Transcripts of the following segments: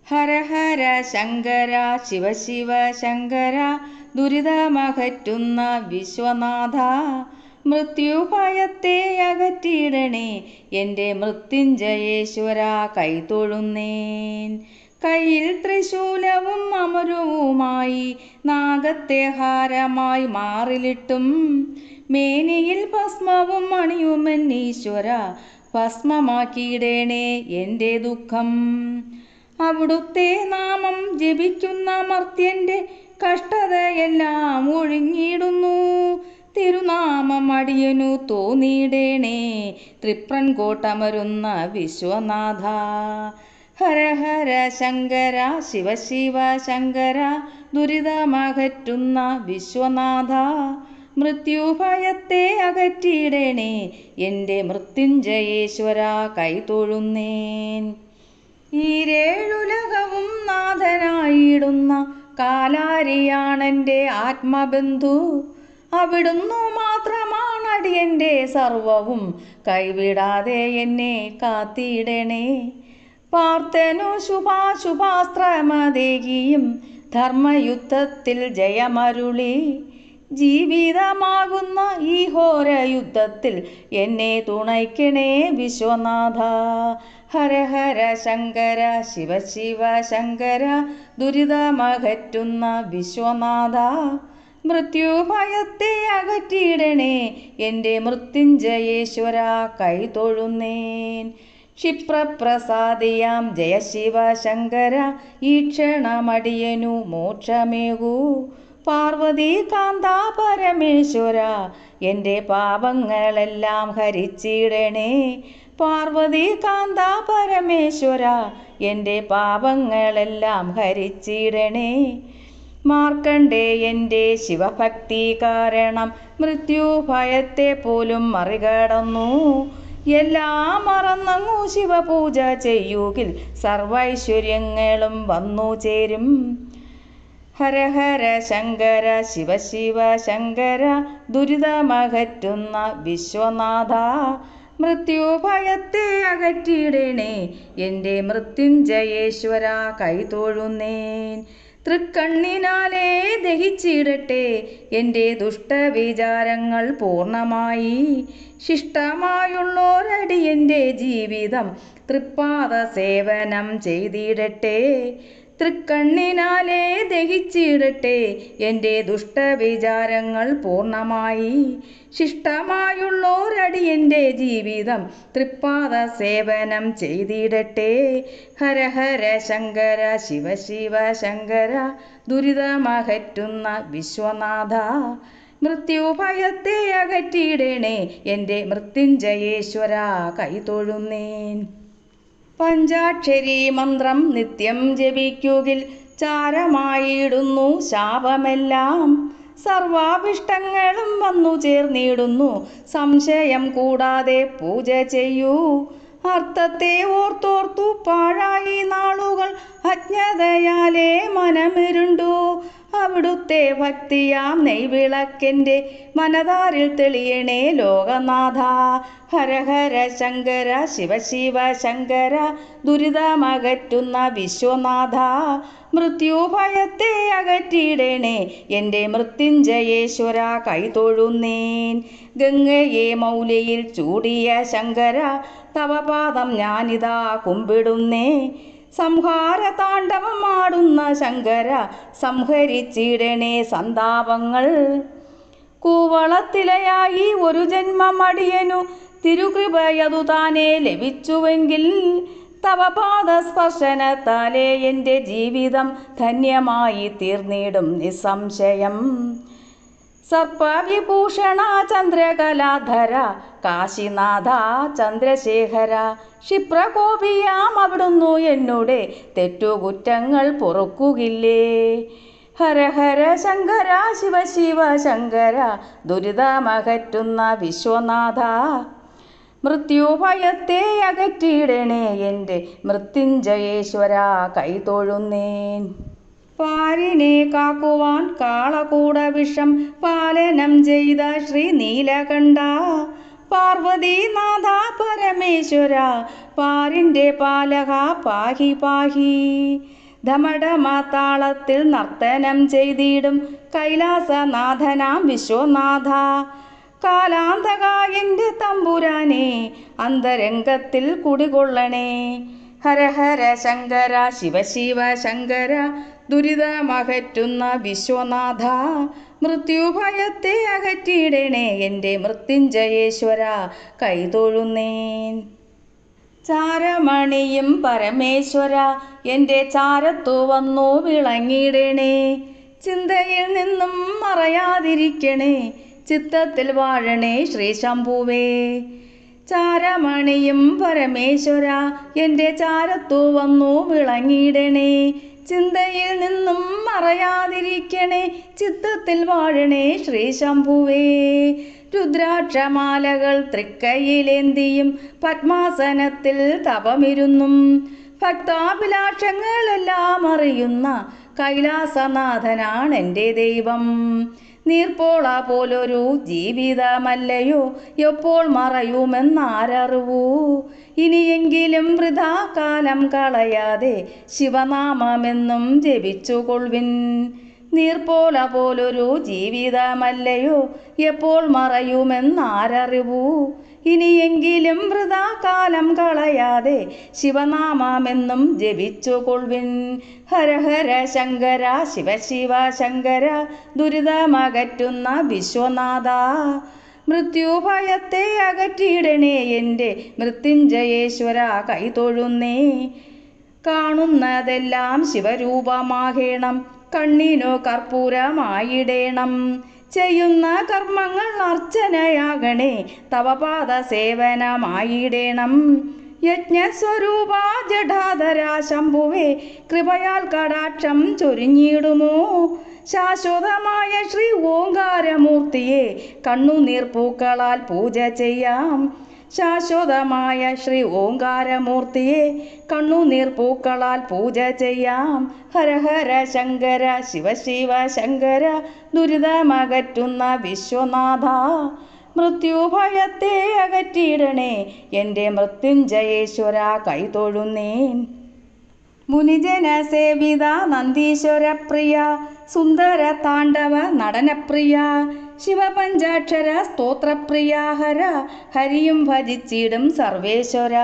ഹര ഹര ശങ്കര ശിവ ശിവ ശങ്കര ദുരിതമകറ്റുന്ന വിശ്വനാഥ മൃത്യുഭയത്തെ അകറ്റിയിടണേ എൻ്റെ മൃത്യുഞ്ജയേശ്വര കൈതൊഴുന്നേൻ. കയ്യിൽ ത്രിശൂലവും അമരവുമായി നാഗത്തെ ഹാരമായി മാറിലിട്ടും മേനിയിൽ ഭസ്മവും അണിയുമെന്നീശ്വര ഭസ്മമാക്കിയിടണേ എൻ്റെ ദുഃഖം. അവിടുത്തെ നാമം ജപിക്കുന്ന മർത്യൻ്റെ കഷ്ടതയെല്ലാം ഒഴിഞ്ഞിടുന്നു. തിരുനാമം അടിയനു തോന്നിയിടേണേ തൃപ്രൻ കോട്ടമരുന്ന വിശ്വനാഥ. ഹര ഹര ശങ്കര ശിവ ശിവ ശങ്കര ദുരിതമകറ്റുന്ന വിശ്വനാഥ മൃത്യുഭയത്തെ അകറ്റിയിടണേ എൻ്റെ മൃത്യുഞ്ജയേശ്വര കൈതൊഴുന്നേൻ. ഈരേഴുലകവും നാഥനായിടുന്ന കാലാരിയാണെൻ്റെ ആത്മബന്ധു. അവിടുന്നു മാത്രമാണടിയൻ്റെ സർവവും കൈവിടാതെ എന്നെ കാത്തിടണേ. പാർത്ഥനു ശുഭാശുഭാസ്ത്രമതേകിയും ധർമ്മയുദ്ധത്തിൽ ജയമരുളി ജീവിതമാകുന്ന ഈ ഘോരയുദ്ധത്തിൽ എന്നെ തുണയ്ക്കണേ വിശ്വനാഥ. ഹര ഹര ശങ്കര ശിവ ശിവ ശങ്കര ദുരിതമകറ്റുന്ന വിശ്വനാഥ മൃത്യുഭയത്തെ അകറ്റിയിടണേ എൻ്റെ മൃത്യുഞ്ജയേശ്വര കൈതൊഴുന്നേൻ. ക്ഷിപ്രപ്രസാദിയാം ജയ ശിവ ശങ്കര ഈ ക്ഷണമടിയനു മോക്ഷമേകൂ. പാർവതി കാന്ത പരമേശ്വര എൻ്റെ പാപങ്ങളെല്ലാം ഹരിച്ചിടണേ. പാർവതി കാന്ത പരമേശ്വര എൻ്റെ പാപങ്ങളെല്ലാം ഹരിച്ചിടണേ. മാർക്കണ്ഡേയൻ്റെ ശിവഭക്തി കാരണം മൃത്യുഭയത്തെ പോലും മറികടന്നു. എല്ലാം മറന്നങ്ങു ശിവപൂജ ചെയ്യുകിൽ സർവൈശ്വര്യങ്ങളും വന്നു ചേരും. ഹര ഹര ശങ്കര ശിവ ശിവ ശങ്കര ദുരിതമകറ്റുന്ന വിശ്വനാഥ മൃത്യുഭയത്തെ അകറ്റിയിടണേ എൻ്റെ മൃത്യുഞ്ജയേശ്വര കൈതൊഴുന്നേൻ. തൃക്കണ്ണിനാലേ ദഹിച്ചിടട്ടെ എൻ്റെ ദുഷ്ടവിചാരങ്ങൾ പൂർണ്ണമായി. ശിഷ്ടമായുള്ളോരടിയൻ്റെ ജീവിതം തൃപ്പാദ സേവനം ചെയ്തിടട്ടെ. തൃക്കണ്ണിനാലേ ദഹിച്ചിടട്ടെ എൻ്റെ ദുഷ്ടവിചാരങ്ങൾ പൂർണ്ണമായി. ശിഷ്ടമായുള്ളോരടിയൻ്റെ ജീവിതം തൃപ്പാദ സേവനം ചെയ്തിടട്ടെ. ഹര ഹര ശങ്കര ശിവ ശിവ ശങ്കര ദുരിതമകറ്റുന്ന വിശ്വനാഥ മൃത്യുഭയത്തെ അകറ്റിയിടണേ എൻ്റെ മൃത്യുഞ്ജയേശ്വര കൈതൊഴുന്നേൻ. പഞ്ചാക്ഷരി മന്ത്രം നിത്യം ജപിക്കുകിൽ ചാരമായിടുന്നു ശാപമെല്ലാം. സർവാഭിഷ്ടങ്ങളും വന്നു ചേർന്നിടുന്നു. സംശയം കൂടാതെ പൂജ ചെയ്യൂ. അർത്ഥത്തെ ഓർത്തോർത്തു പാഴായി നാളുകൾ അജ്ഞതയാലേ മനമിരുണ്ടു. അവിടുത്തെ ഭക്തിയാം നെയ്വിളക്കെൻ്റെ മനതാരിൽ തെളിയണേ ലോകനാഥ. ഹര ഹര ശങ്കര ശിവ ശിവ ശങ്കര ദുരിതമകറ്റുന്ന വിശ്വനാഥ മൃത്യുഭയത്തെ അകറ്റിയിടണേ എൻ്റെ മൃത്യുഞ്ജയേശ്വര കൈതൊഴുന്നേൻ. ഗംഗയെ മൗലിയിൽ ചൂടിയ ശങ്കര തവ പാദം ഞാനിതാ കുമ്പിടുന്നേ. സംഹാര താണ്ഡവം ആടുന്ന ശങ്കര സംഹരിച്ചിടണേ സന്താപങ്ങൾ. കൂവളത്തിലയായി ഒരു ജന്മമടിയനു തിരുകൃപയതു താനേ ലഭിച്ചുവെങ്കിൽ തവ പാദസ്പർശനത്താലേ എൻ്റെ ജീവിതം ധന്യമായി തീർന്നിടും നിസ്സംശയം. സർപ്പവിഭൂഷണ ചന്ദ്രകലാധര കാശിനാഥ ചന്ദ്രശേഖര ക്ഷിപ്രകോപിയാം അവിടുന്നു എന്നുടെ തെറ്റുകുറ്റങ്ങൾ പൊറുക്കുകില്ലേ. ഹര ഹര ശങ്കര ശിവ ശിവ ശങ്കര ദുരിതമകറ്റുന്ന വിശ്വനാഥ മൃത്യുഭയത്തെ അകറ്റിയിടണേ എൻ്റെ മൃത്യുഞ്ജയേശ്വര കൈതൊഴുന്നേൻ. പാരിനെ കാക്കുവാൻ കാളകൂട വിഷം പാലനം ചെയ്ത ശ്രീ നീലകണ്ഠ പാർവതീനാഥ പരമേശ്വര പാരിൻ്റെ പാലക പാഹി പാഹി. ധമഡമതാളത്തിൽ നർത്തനം ചെയ്തിടും കൈലാസനാഥനാം വിശ്വനാഥ. കാലാന്തക എൻ്റെ തമ്പുരാനെ അന്തരംഗത്തിൽ കുടികൊള്ളണേ. ഹര ഹര ശങ്കര ശിവ ശിവ ശങ്കര ദുരിതമകറ്റുന്ന വിശ്വനാഥ. മൃത്യുഭയത്തെ അകറ്റിയിടണേ എൻ്റെ മൃത്യുഞ്ജയേശ്വര കൈതൊഴുന്നേൻ. ചാരമണിയും പരമേശ്വര എൻ്റെ ചാരത്തു വന്നു വിളങ്ങിയിടണേ. ചിന്തയിൽ നിന്നും മറയാതിരിക്കണേ ചിത്തത്തിൽ വാഴണേ ശ്രീ ശംഭുവേ. ചാരമണിയും പരമേശ്വര എൻ്റെ ചാരത്തു വന്നു വിളങ്ങിയിടണേ. ചിന്തയിൽ നിന്നും മറയാതിരിക്കണേ ചിത്തത്തിൽ വാഴണേ ശ്രീ ശംഭുവേ. രുദ്രാക്ഷമാലകൾ തൃക്കൈയിലേന്തിയും പത്മാസനത്തിൽ തപമിരുന്നും ഭക്താഭിലാഷങ്ങളെല്ലാം അറിയുന്ന കൈലാസനാഥനാണ് എൻ്റെ ദൈവം. നീർപ്പോള പോലൊരു ജീവിതമല്ലയോ എപ്പോൾ മറയുമെന്നാരറിവൂ. ഇനിയെങ്കിലും വൃഥാ കാലം കളയാതെ ശിവനാമമെന്നും ജപിച്ചുകൊള്ളുവിൻ. നീർപ്പോല പോലൊരു ജീവിതമല്ലയോ എപ്പോൾ മറയുമെന്നാരറിവൂ. ഇനിയെങ്കിലും വൃഥാ കാലം കളയാതെ ശിവനാമമെന്നും ജപിച്ചുകൊള്ളുവിൻ. ഹര ഹര ശങ്കര ശിവ ശിവ ശങ്കര ദുരിതമകറ്റുന്ന വിശ്വനാഥ. മൃത്യുഭയത്തെ അകറ്റിയിടണേ എൻ്റെ മൃത്യുഞ്ജയേശ്വര കൈതൊഴുന്നേ. കാണുന്നതെല്ലാം ശിവരൂപമാകേണം കണ്ണിനു കർപ്പൂരമായിടേണം. ചെയ്യുന്ന കർമ്മങ്ങൾ അർച്ചനയാകണേ തവപാദ സേവനമായിടേണം. യജ്ഞസ്വരൂപ ജഡാധര ശംഭുവേ കൃപയാൽ കടാക്ഷം ചൊരിഞ്ഞിടുമോ. ശാശ്വതമായ ശ്രീ ഓങ്കാരമൂർത്തിയെ കണ്ണുനീർ പൂക്കളാൽ പൂജ ചെയ്യാം. ശാശ്വതമായ ശ്രീ ഓങ്കാരമൂർത്തിയെ കണ്ണുനീർ പൂക്കളാൽ പൂജ ചെയ്യാം. ഹര ഹര ശങ്കര ശിവ ശിവ ശങ്കര ദുരിതമകറ്റുന്ന വിശ്വനാഥ. മൃത്യുഭയത്തെ അകറ്റിയിടണേ എൻ്റെ മൃത്യുഞ്ജയേശ്വര കൈതൊഴുന്നേൻ. മുനിജന സേവിത നന്ദീശ്വര പ്രിയ സുന്ദര താണ്ഡവ നടനപ്രിയ ശിവപഞ്ചാക്ഷര സ്തോത്രപ്രിയ ഹര ഹരിയും ഭജിച്ചിടും സർവേശ്വര.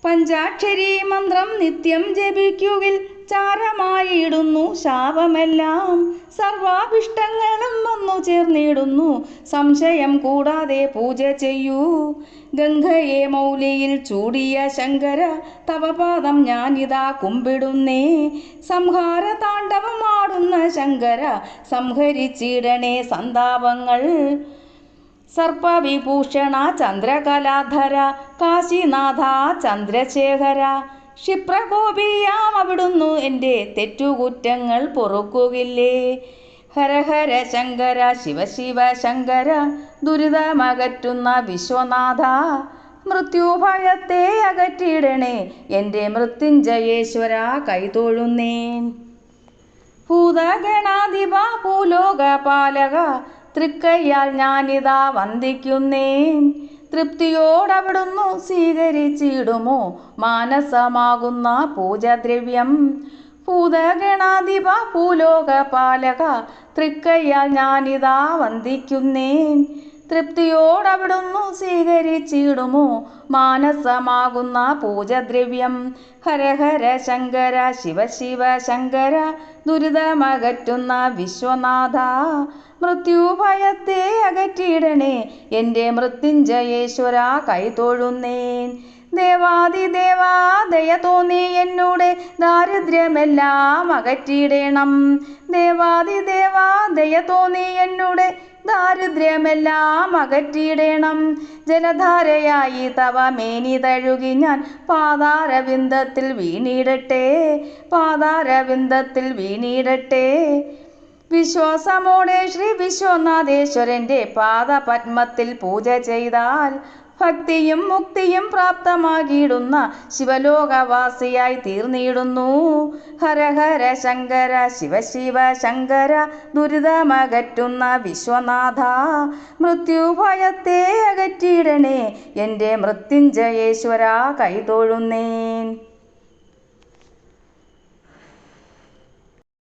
പഞ്ചാക്ഷരി മന്ത്രം നിത്യം ജപിക്കുകിൽ ചാരമായിടുന്നു ശാപമെല്ലാം. സർവാഭിഷ്ടങ്ങളും വന്നു ചേർന്നിടുന്നു സംശയം കൂടാതെ പൂജ ചെയ്യൂ. ഗംഗയെ മൗലിയിൽ ചൂടിയ ശങ്കര തവപാദം ഞാനിതാ കുമ്പിടുന്നേ. സംഹാര താണ്ഡവമാടുന്ന ശങ്കര സംഹരിച്ചിടണേ സന്താപങ്ങൾ. സർപ്പവിഭൂഷണ ചന്ദ്രകലാധര കാശിനാഥ ചന്ദ്രശേഖര ക്ഷിപ്രകോപിയാം അവിടുന്നു എൻ്റെ തെറ്റുകുറ്റങ്ങൾ പൊറുക്കുകില്ലേ. ഹര ഹര ശങ്കര ശിവ ശിവ ശങ്കര ദുരിതമകറ്റുന്ന വിശ്വനാഥ. മൃത്യുഭയത്തെ അകറ്റിയിടണേ എൻ്റെ മൃത്യുഞ്ജയേശ്വര കൈതൊഴുന്നേൻ. ഭൂതഗണാധിപ ഭൂലോകപാലക തൃക്കയ്യാൽ ഞാനിതാ വന്ദിക്കുന്നേൻ. തൃപ്തിയോടവിടുന്നു സ്വീകരിച്ചിടുമോ മാനസമാകുന്ന പൂജദ്രവ്യം. ഭൂതഗണാധിപ ഭൂലോകപാലക തൃക്കയ്യാൽ ഞാനിതാ വന്ദിക്കുന്നേൻ. തൃപ്തിയോടവിടുന്നു സ്വീകരിച്ചിടുമോ മാനസമാകുന്ന പൂജദ്രവ്യം. ഹര ഹര ശങ്കര ശിവ ശിവ ശങ്കര ദുരിതമകറ്റുന്ന വിശ്വനാഥ. മൃത്യുഭയത്തെ അകറ്റിയിടണേ എൻ്റെ മൃത്യുഞ്ജയേശ്വര കൈതൊഴുന്നേൻ. ദേവാദിദേവാ ദയ തോന്നി എന്നോട് ദാരിദ്ര്യമെല്ലാം അകറ്റിയിടണം. ദേവാദിദേവാ ദയ തോന്നി എന്നോട് ദാരിദ്ര്യമെല്ലാം അകറ്റിയിടണം. ജലധാരയായി തവ മേനി തഴുകി ഞാൻ പാതാരവിന്ദത്തിൽ വീണിടട്ടെ. പാതാരവിന്ദത്തിൽ വീണിടട്ടെ. വിശ്വാസമോടെ ശ്രീ വിശ്വനാഥേശ്വരൻ്റെ പാദപത്മത്തിൽ പൂജ ചെയ്താൽ ഭക്തിയും മുക്തിയും പ്രാപ്തമാകിയിടുന്ന ശിവലോകവാസിയായി തീർന്നിടുന്നു. ഹര ഹര ശങ്കര ശിവ ശിവ ശങ്കര ദുരിതമകറ്റുന്ന വിശ്വനാഥ. മൃത്യുഭയത്തെ അകറ്റിയിടണേ എൻ്റെ മൃത്യുഞ്ജയേശ്വര കൈതൊഴുന്നേൻ.